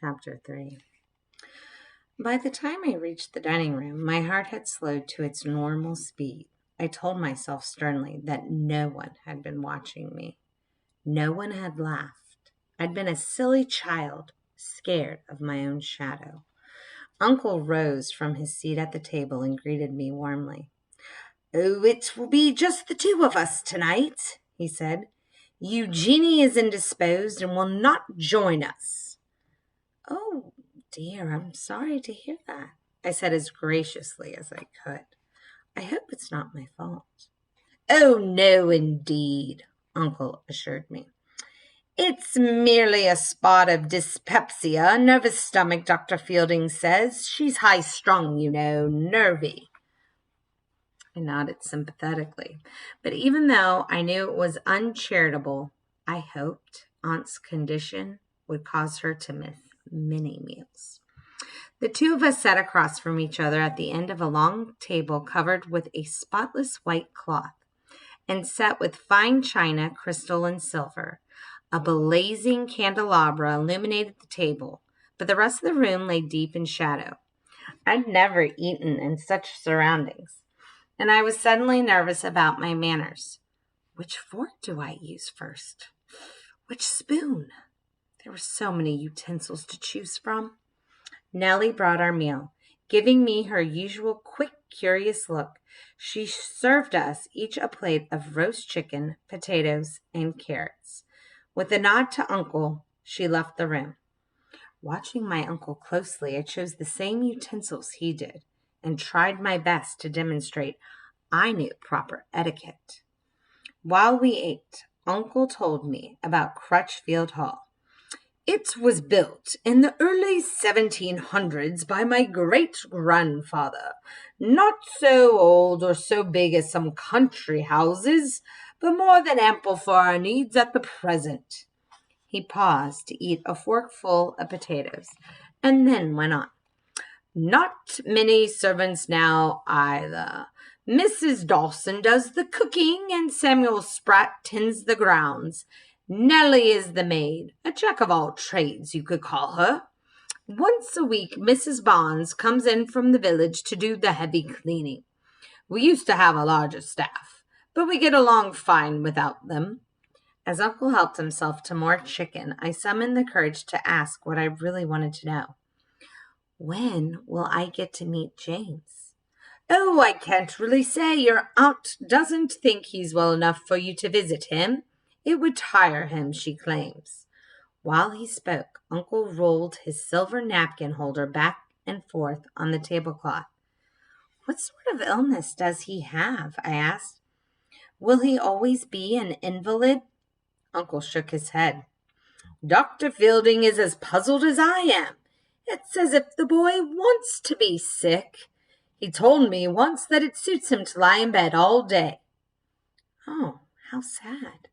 Chapter 3. By the time I reached the dining room, my heart had slowed to its normal speed. I told myself sternly that no one had been watching me. No one had laughed. I'd been a silly child, scared of my own shadow. Uncle rose from his seat at the table and greeted me warmly. "Oh, it will be just the two of us tonight," he said. "Eugenie is indisposed and will not join us." "Oh, dear, I'm sorry to hear that," I said as graciously as I could. "I hope it's not my fault." "Oh, no, indeed," Uncle assured me. "It's merely a spot of dyspepsia, nervous stomach, Dr. Fielding says. She's high-strung, you know, nervy." I nodded sympathetically, but even though I knew it was uncharitable, I hoped Aunt's condition would cause her to miss many meals. The two of us sat across from each other at the end of a long table covered with a spotless white cloth and set with fine china, crystal, and silver. A blazing candelabra illuminated the table, but the rest of the room lay deep in shadow. I'd never eaten in such surroundings, and I was suddenly nervous about my manners. Which fork do I use first? Which spoon? There were so many utensils to choose from. Nellie brought our meal. Giving me her usual quick, curious look, she served us each a plate of roast chicken, potatoes, and carrots. With a nod to Uncle, she left the room. Watching my uncle closely, I chose the same utensils he did and tried my best to demonstrate I knew proper etiquette. While we ate, Uncle told me about Crutchfield Hall. "It was built in the early 1700s by my great-grandfather. Not so old or so big as some country houses, but more than ample for our needs at the present." He paused to eat a forkful of potatoes, and then went on. "Not many servants now, either. Mrs. Dawson does the cooking, and Samuel Spratt tends the grounds. Nellie is the maid, a jack of all trades, you could call her. Once a week, Mrs. Barnes comes in from the village to do the heavy cleaning. We used to have a larger staff, but we get along fine without them." As Uncle helped himself to more chicken, I summoned the courage to ask what I really wanted to know. "When will I get to meet James?" "Oh, I can't really say. Your aunt doesn't think he's well enough for you to visit him. It would tire him, she claims." While he spoke, Uncle rolled his silver napkin holder back and forth on the tablecloth. "What sort of illness does he have?" I asked. "Will he always be an invalid?" Uncle shook his head. "Dr. Fielding is as puzzled as I am. It's as if the boy wants to be sick. He told me once that it suits him to lie in bed all day." Oh, how sad.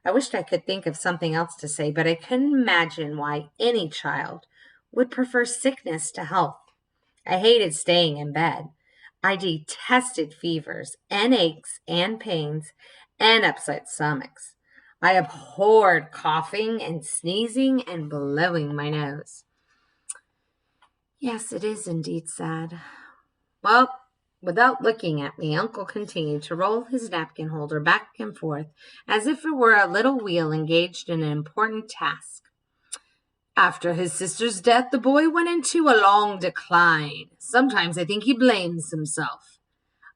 I wished I could think of something else to say, but I couldn't imagine why any child would prefer sickness to health. I hated staying in bed. I detested fevers and aches and pains and upset stomachs. I abhorred coughing and sneezing and blowing my nose. Yes, it is indeed sad. Well, without looking at me, Uncle continued to roll his napkin holder back and forth as if it were a little wheel engaged in an important task. "After his sister's death, the boy went into a long decline. Sometimes I think he blames himself."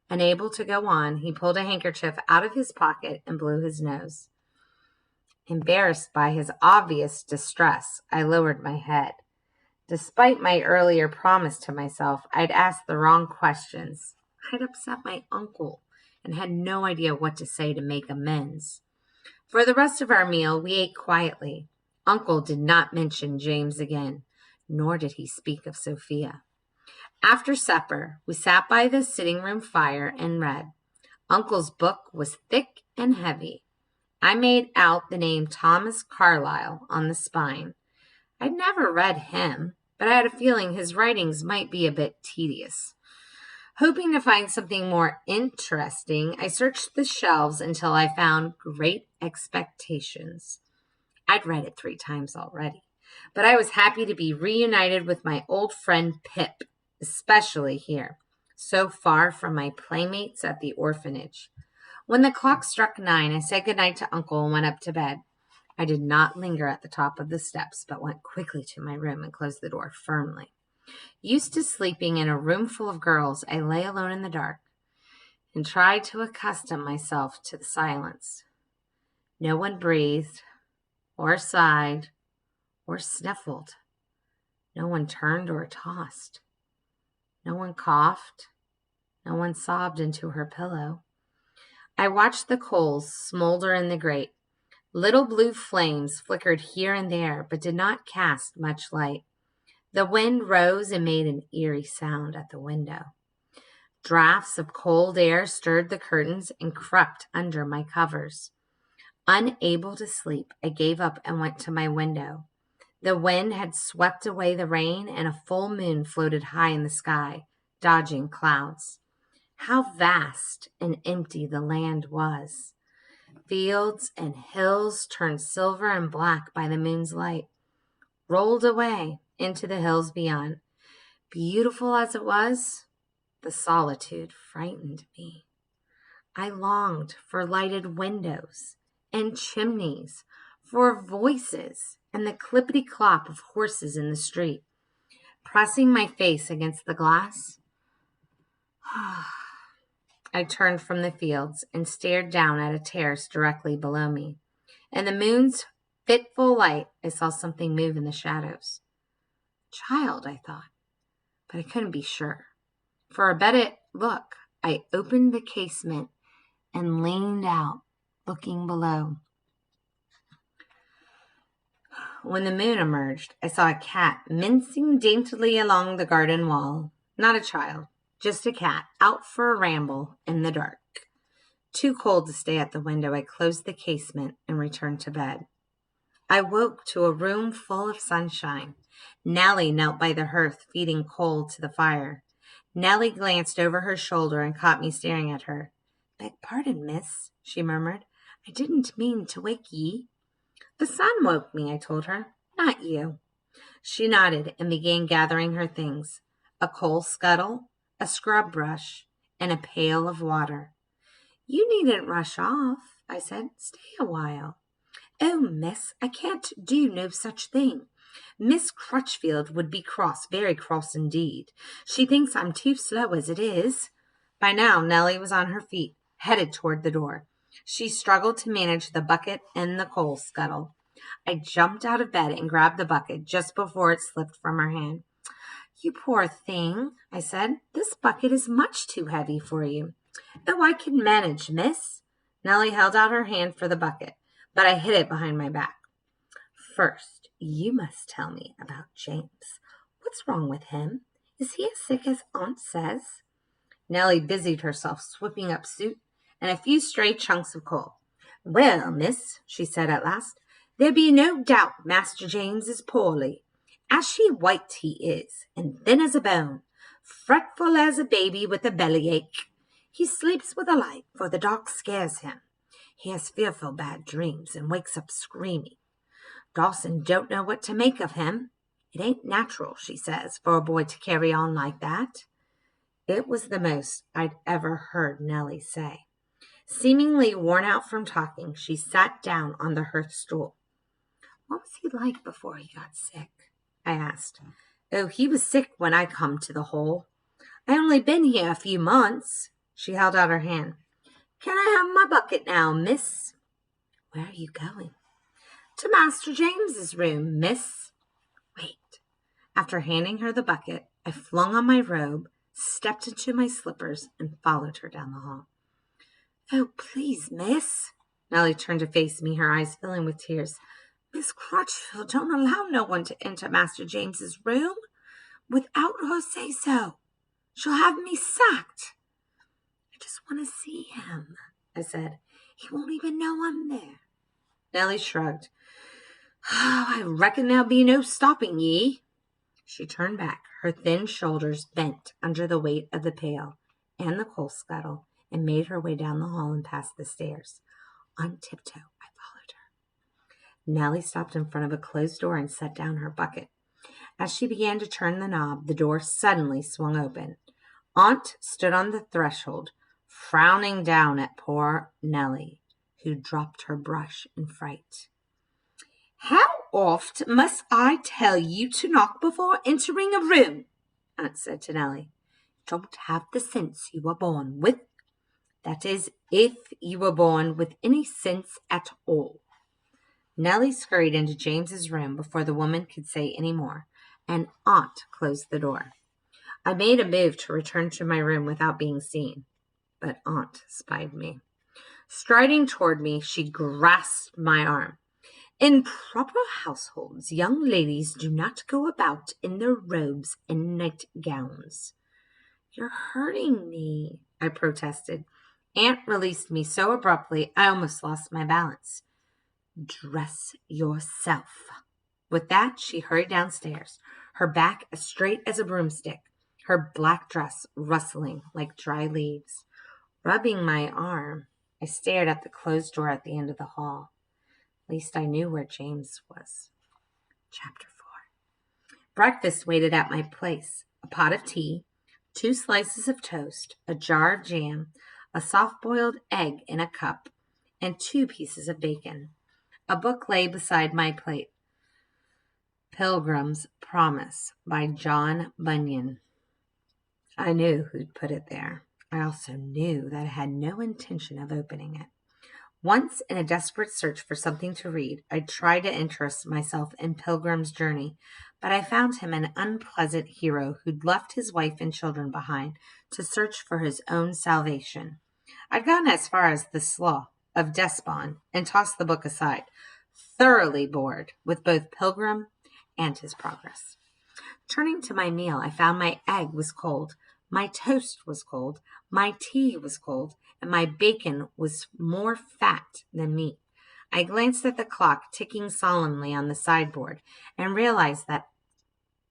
Unable to go on, he pulled a handkerchief out of his pocket and blew his nose. Embarrassed by his obvious distress, I lowered my head. Despite my earlier promise to myself, I'd asked the wrong questions. I'd upset my uncle and had no idea what to say to make amends. For the rest of our meal, we ate quietly. Uncle did not mention James again, nor did he speak of Sophia. After supper, we sat by the sitting room fire and read. Uncle's book was thick and heavy. I made out the name Thomas Carlyle on the spine. I'd never read him, but I had a feeling his writings might be a bit tedious. Hoping to find something more interesting, I searched the shelves until I found Great Expectations. I'd read it 3 times already. But I was happy to be reunited with my old friend Pip, especially here, so far from my playmates at the orphanage. When the clock struck 9, I said goodnight to Uncle and went up to bed. I did not linger at the top of the steps, but went quickly to my room and closed the door firmly. Used to sleeping in a room full of girls, I lay alone in the dark and tried to accustom myself to the silence. No one breathed, or sighed, or sniffled. No one turned or tossed. No one coughed. No one sobbed into her pillow. I watched the coals smolder in the grate. Little blue flames flickered here and there, but did not cast much light. The wind rose and made an eerie sound at the window. Draughts of cold air stirred the curtains and crept under my covers. Unable to sleep, I gave up and went to my window. The wind had swept away the rain, and a full moon floated high in the sky, dodging clouds. How vast and empty the land was. Fields and hills turned silver and black by the moon's light, rolled away into the hills beyond. Beautiful as it was, the solitude frightened me. I longed for lighted windows and chimneys, for voices and the clippity-clop of horses in the street. Pressing my face against the glass, I turned from the fields and stared down at a terrace directly below me. In the moon's fitful light, I saw something move in the shadows. Child, I thought, but I couldn't be sure. For a better look, I opened the casement and leaned out, looking below. When the moon emerged, I saw a cat mincing daintily along the garden wall. Not a child, just a cat, out for a ramble in the dark. Too cold to stay at the window, I closed the casement and returned to bed. I woke to a room full of sunshine. Nellie knelt by the hearth, feeding coal to the fire. Nellie glanced over her shoulder and caught me staring at her. "Beg pardon, miss," she murmured. "I didn't mean to wake ye." "The sun woke me," I told her, "not you." She nodded and began gathering her things: a coal scuttle, a scrub brush, and a pail of water. "You needn't rush off," I said. "Stay a while." "Oh, miss, I can't do no such thing. Miss Crutchfield would be cross, very cross indeed. She thinks I'm too slow as it is." By now, Nellie was on her feet, headed toward the door. She struggled to manage the bucket and the coal scuttle. I jumped out of bed and grabbed the bucket just before it slipped from her hand. "You poor thing," I said. "This bucket is much too heavy for you." "Oh, I can manage, miss." Nellie held out her hand for the bucket, but I hid it behind my back. "First, you must tell me about James. What's wrong with him? Is he as sick as Aunt says?" Nellie busied herself sweeping up soot and a few stray chunks of coal. "Well, miss," she said at last, "there be no doubt Master James is poorly. Ashy white he is, and thin as a bone, fretful as a baby with a bellyache. He sleeps with a light, for the dark scares him. He has fearful bad dreams and wakes up screaming. Dawson don't know what to make of him. It ain't natural, she says, for a boy to carry on like that." It was the most I'd ever heard Nellie say. Seemingly worn out from talking, she sat down on the hearth stool. "What was he like before he got sick?" I asked. "Oh, he was sick when I come to the Hole. I only been here a few months." She held out her hand. "Can I have my bucket now, miss?" "Where are you going?" "To Master James's room, miss." "Wait." After handing her the bucket, I flung on my robe, stepped into my slippers, and followed her down the hall. "Oh, please, miss." Nellie turned to face me, her eyes filling with tears. "Miss Crutchfield don't allow no one to enter Master James's room without her say so. She'll have me sacked." "I just want to see him," I said. "He won't even know I'm there." Nellie shrugged. "Oh, I reckon there'll be no stopping ye." She turned back, her thin shoulders bent under the weight of the pail and the coal scuttle, and made her way down the hall and past the stairs. On tiptoe, I followed her. Nellie stopped in front of a closed door and set down her bucket. As she began to turn the knob, the door suddenly swung open. Aunt stood on the threshold, frowning down at poor Nellie, who dropped her brush in fright. "How oft must I tell you to knock before entering a room?" Aunt said to Nellie. "You don't have the sense you were born with. That is, if you were born with any sense at all." Nellie scurried into James's room before the woman could say any more, and Aunt closed the door. I made a move to return to my room without being seen, but Aunt spied me. Striding toward me, she grasped my arm. "In proper households, young ladies do not go about in their robes and nightgowns." "You're hurting me," I protested. Aunt released me so abruptly I almost lost my balance. "Dress yourself." With that, she hurried downstairs, her back as straight as a broomstick, her black dress rustling like dry leaves. Rubbing my arm, I stared at the closed door at the end of the hall. At least I knew where James was. Chapter 4. Breakfast waited at my place. A pot of tea, 2 slices of toast, a jar of jam, a soft-boiled egg in a cup, and 2 pieces of bacon. A book lay beside my plate. Pilgrim's Promise by John Bunyan. I knew who'd put it there. I also knew that I had no intention of opening it. Once, in a desperate search for something to read, I tried to interest myself in Pilgrim's journey, but I found him an unpleasant hero who'd left his wife and children behind to search for his own salvation. I'd gotten as far as the Slough of Despond and tossed the book aside, thoroughly bored with both Pilgrim and his progress. Turning to my meal, I found my egg was cold, my toast was cold, my tea was cold, and my bacon was more fat than meat. I glanced at the clock ticking solemnly on the sideboard and realized that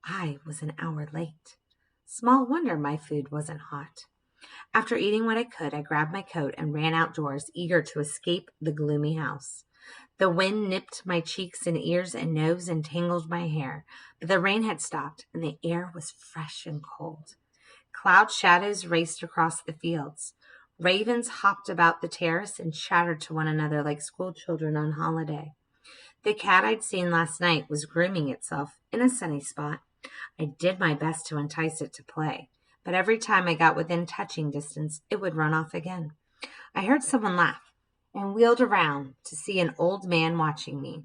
I was an hour late. Small wonder my food wasn't hot. After eating what I could, I grabbed my coat and ran outdoors, eager to escape the gloomy house. The wind nipped my cheeks and ears and nose and tangled my hair, but the rain had stopped and the air was fresh and cold. Cloud shadows raced across the fields. Ravens hopped about the terrace and chattered to one another like school children on holiday. The cat I'd seen last night was grooming itself in a sunny spot. I did my best to entice it to play, but every time I got within touching distance, it would run off again. I heard someone laugh and wheeled around to see an old man watching me.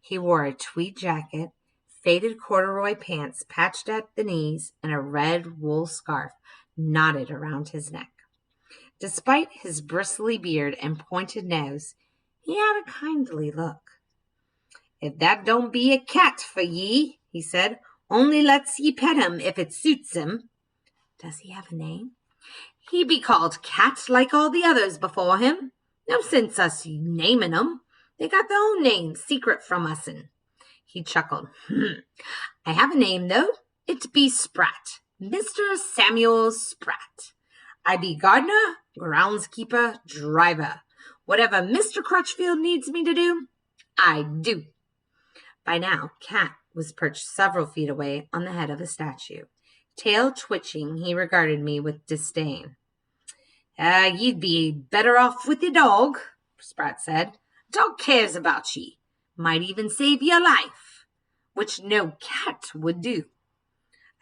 He wore a tweed jacket, faded corduroy pants patched at the knees, and a red wool scarf knotted around his neck. Despite his bristly beard and pointed nose, he had a kindly look. "If that don't be a cat for ye," he said, "only lets ye pet him if it suits him." "Does he have a name?" "He be called Cat like all the others before him. No sense us naming 'em. They got their own names secret from us'n." He chuckled. "I have a name, though. It be Spratt. Mr. Samuel Spratt. I be gardener, groundskeeper, driver. Whatever Mr. Crutchfield needs me to do, I do." By now, Cat was perched several feet away on the head of a statue. Tail twitching, he regarded me with disdain. "You'd be better off with your dog," Spratt said. "Dog cares about ye. Might even save your life, which no cat would do."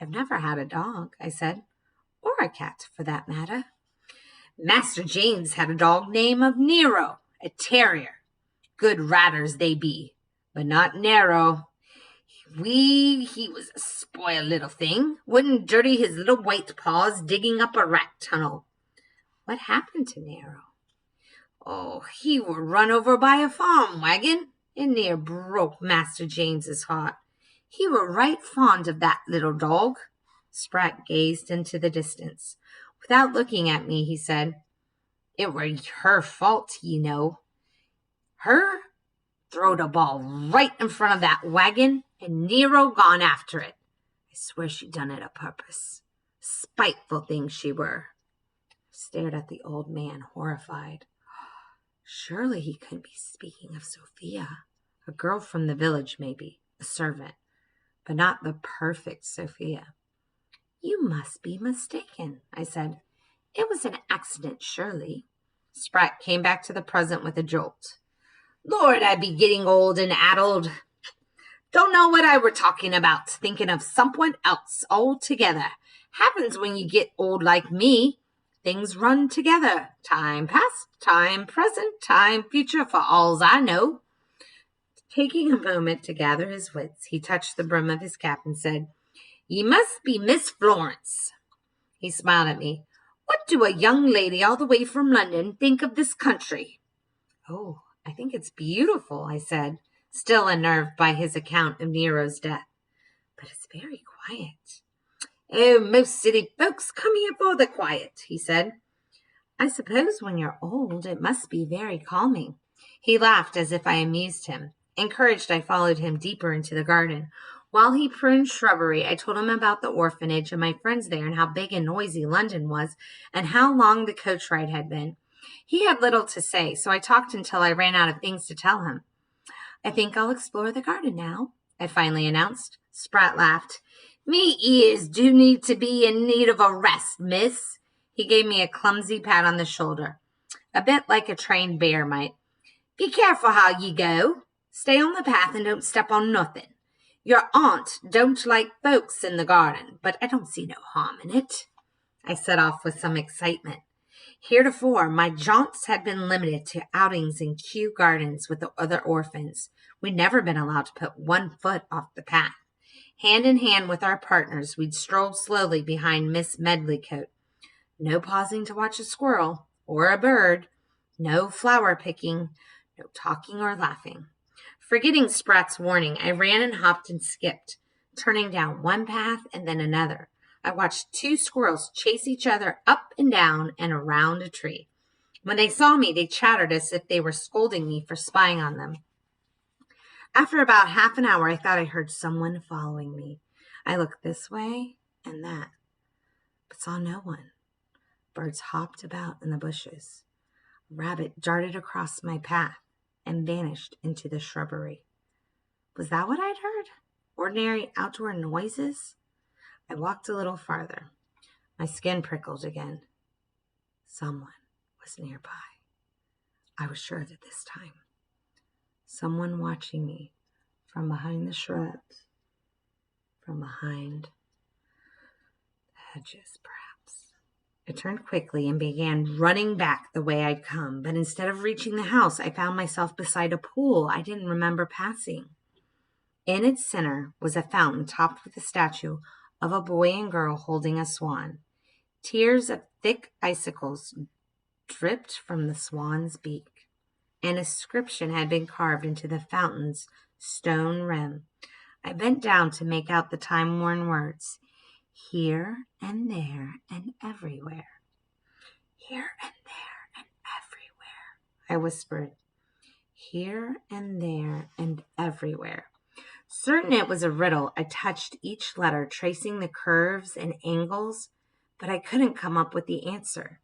"I've never had a dog," I said, "or a cat, for that matter." "Master James had a dog named Nero, a terrier. Good ratters they be, but not narrow. He was a spoiled little thing. Wouldn't dirty his little white paws digging up a rat tunnel." "What happened to Nero?" "Oh, he were run over by a farm wagon. It near broke Master James's heart. He were right fond of that little dog." Spratt gazed into the distance. Without looking at me, he said, "It were her fault, ye know. Her throwed a ball right in front of that wagon, and Nero gone after it. I swear she done it a purpose. Spiteful thing she were." I stared at the old man, horrified. Surely he couldn't be speaking of Sophia. A girl from the village, maybe, a servant, but not the perfect Sophia. You must be mistaken, I said. It was an accident, surely. Sprat came back to the present with a jolt. Lord, I be getting old and addled. Don't know what I were talking about, thinking of someone else altogether. Happens when you get old like me. Things run together. Time past, time present, time future, for alls I know. Taking a moment to gather his wits, he touched the brim of his cap and said, Ye must be Miss Florence. He smiled at me. What do a young lady all the way from London think of this country? Oh, I think it's beautiful, I said, still unnerved by his account of Nero's death. But it's very quiet. Oh, most city folks come here for the quiet, he said. I suppose when you're old, it must be very calming. He laughed as if I amused him. Encouraged, I followed him deeper into the garden. While he pruned shrubbery, I told him about the orphanage and my friends there and how big and noisy London was and how long the coach ride had been. He had little to say, so I talked until I ran out of things to tell him. I think I'll explore the garden now, I finally announced. Sprat laughed. Me ears do need to be in need of a rest, miss. He gave me a clumsy pat on the shoulder, a bit like a trained bear might. Be careful how ye go. Stay on the path and don't step on nothing. Your aunt don't like folks in the garden, but I don't see no harm in it. I set off with some excitement. Heretofore, my jaunts had been limited to outings in Kew Gardens with the other orphans. We'd never been allowed to put 1 foot off the path. Hand in hand with our partners, we'd strolled slowly behind Miss Medlicote. No pausing to watch a squirrel or a bird. No flower picking. No talking or laughing. Forgetting Sprat's warning, I ran and hopped and skipped, turning down one path and then another. I watched 2 squirrels chase each other up and down and around a tree. When they saw me, they chattered as if they were scolding me for spying on them. After about half an hour, I thought I heard someone following me. I looked this way and that, but saw no one. Birds hopped about in the bushes. A rabbit darted across my path and vanished into the shrubbery. Was that what I'd heard? Ordinary outdoor noises? I walked a little farther. My skin prickled again. Someone was nearby. I was sure of it this time. Someone watching me from behind the shrubs, from behind the hedges, perhaps. I turned quickly and began running back the way I'd come, but instead of reaching the house, I found myself beside a pool I didn't remember passing. In its center was a fountain topped with a statue of a boy and girl holding a swan. Tears of thick icicles dripped from the swan's beak. An inscription had been carved into the fountain's stone rim. I bent down to make out the time-worn words. Here and there and everywhere. Here and there and everywhere, I whispered. Here and there and everywhere. Certain it was a riddle, I touched each letter, tracing the curves and angles, but I couldn't come up with the answer.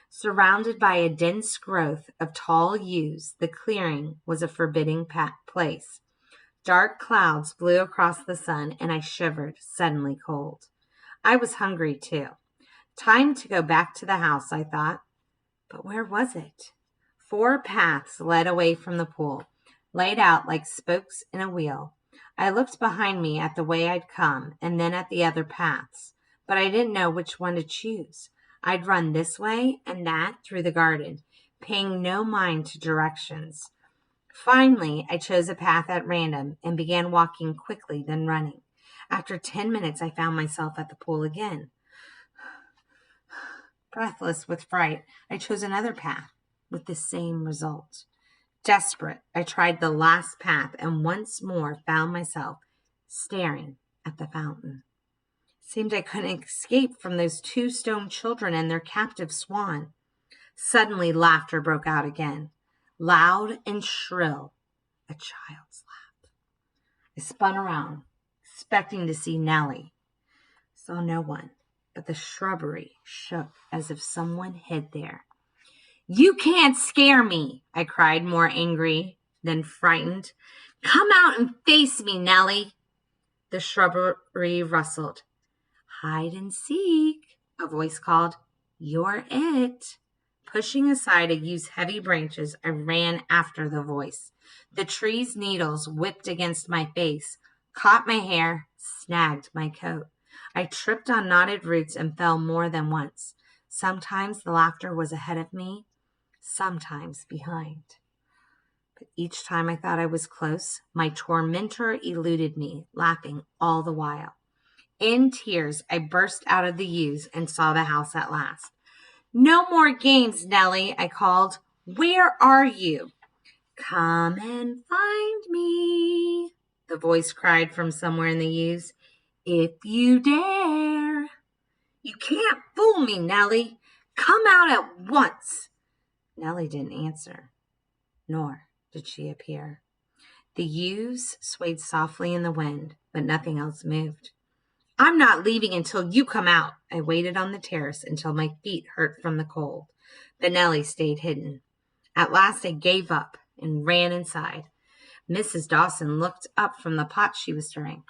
Surrounded by a dense growth of tall yews, the clearing was a forbidding place. Dark clouds blew across the sun, and I shivered, suddenly cold. I was hungry, too. Time to go back to the house, I thought. But where was it? 4 paths led away from the pool, laid out like spokes in a wheel. I looked behind me at the way I'd come, and then at the other paths, but I didn't know which one to choose. I'd run this way and that through the garden, paying no mind to directions. Finally, I chose a path at random and began walking quickly, then running. After 10 minutes, I found myself at the pool again. Breathless with fright, I chose another path with the same result. Desperate, I tried the last path and once more found myself staring at the fountain. It seemed I couldn't escape from those 2 stone children and their captive swan. Suddenly, laughter broke out again, loud and shrill, a child's laugh. I spun around, expecting to see Nellie. Saw no one, but the shrubbery shook as if someone hid there. You can't scare me, I cried, more angry Then, frightened, "Come out and face me, Nellie." The shrubbery rustled. "Hide and seek," a voice called. "You're it." Pushing aside a youth's heavy branches, I ran after the voice. The tree's needles whipped against my face, caught my hair, snagged my coat. I tripped on knotted roots and fell more than once. Sometimes the laughter was ahead of me, sometimes behind. But each time I thought I was close, my tormentor eluded me, laughing all the while. In tears, I burst out of the yews and saw the house at last. "No more games, Nellie," I called. "Where are you?" "Come and find me," the voice cried from somewhere in the yews. "If you dare." "You can't fool me, Nellie. Come out at once." Nellie didn't answer, nor did she appear. The yews swayed softly in the wind, but nothing else moved. "I'm not leaving until you come out." I waited on the terrace until my feet hurt from the cold, but Nellie stayed hidden. At last I gave up and ran inside. Mrs. Dawson looked up from the pot she was stirring.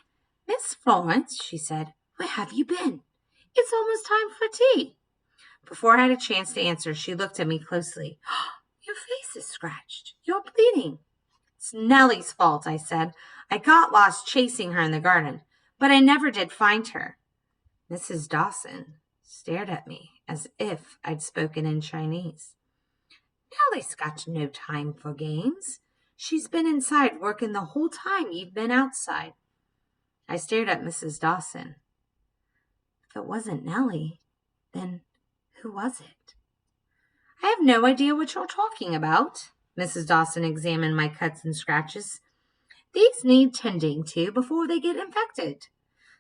"Miss Florence," she said, "where have you been? It's almost time for tea." Before I had a chance to answer, she looked at me closely. "Your face is scratched. You're bleeding." "It's Nellie's fault," I said. "I got lost chasing her in the garden, but I never did find her." Mrs. Dawson stared at me as if I'd spoken in Chinese. "Nellie's got no time for games. She's been inside working the whole time you've been outside." I stared at Mrs. Dawson. If it wasn't Nellie, then who was it? "I have no idea what you're talking about." Mrs. Dawson examined my cuts and scratches. "These need tending to before they get infected."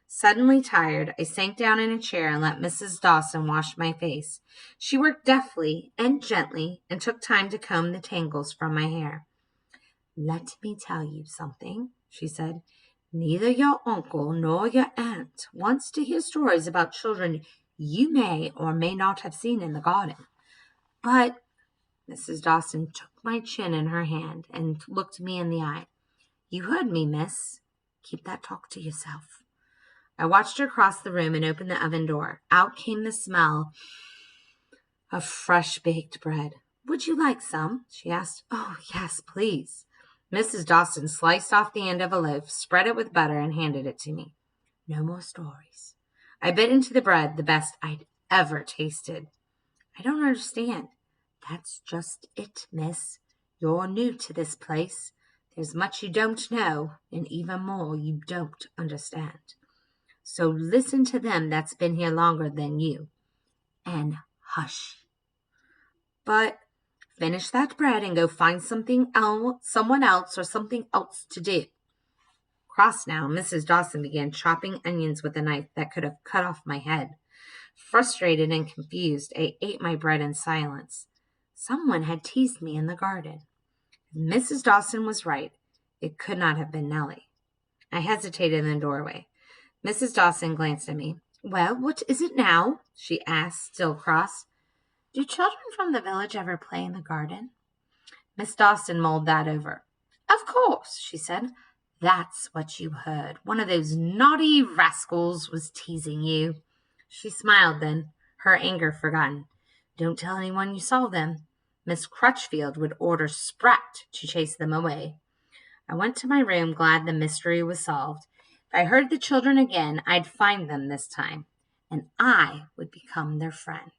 Suddenly tired, I sank down in a chair and let Mrs. Dawson wash my face. She worked deftly and gently and took time to comb the tangles from my hair. "Let me tell you something," she said. "Neither your uncle nor your aunt wants to hear stories about children you may or may not have seen in the garden. But—" Mrs. Dawson took my chin in her hand and looked me in the eye. "You heard me, miss. Keep that talk to yourself." I watched her cross the room and open the oven door. Out came the smell of fresh baked bread. "Would you like some?" she asked. "Oh, yes, please." Mrs. Dawson sliced off the end of a loaf, spread it with butter, and handed it to me. "No more stories." I bit into the bread, the best I'd ever tasted. "I don't understand." "That's just it, miss. You're new to this place. There's much you don't know, and even more you don't understand. So listen to them that's been here longer than you. And hush. But finish that bread and go find someone else or something else to do." Cross now, Mrs. Dawson began chopping onions with a knife that could have cut off my head. Frustrated and confused, I ate my bread in silence. Someone had teased me in the garden. If Mrs. Dawson was right, it could not have been Nellie. I hesitated in the doorway. Mrs. Dawson glanced at me. "Well, what is it now?" she asked, still cross. "Do children from the village ever play in the garden?" Miss Dawson mulled that over. "Of course," she said. "That's what you heard. One of those naughty rascals was teasing you." She smiled then, her anger forgotten. "Don't tell anyone you saw them. Miss Crutchfield would order Sprat to chase them away." I went to my room, glad the mystery was solved. If I heard the children again, I'd find them this time, and I would become their friend.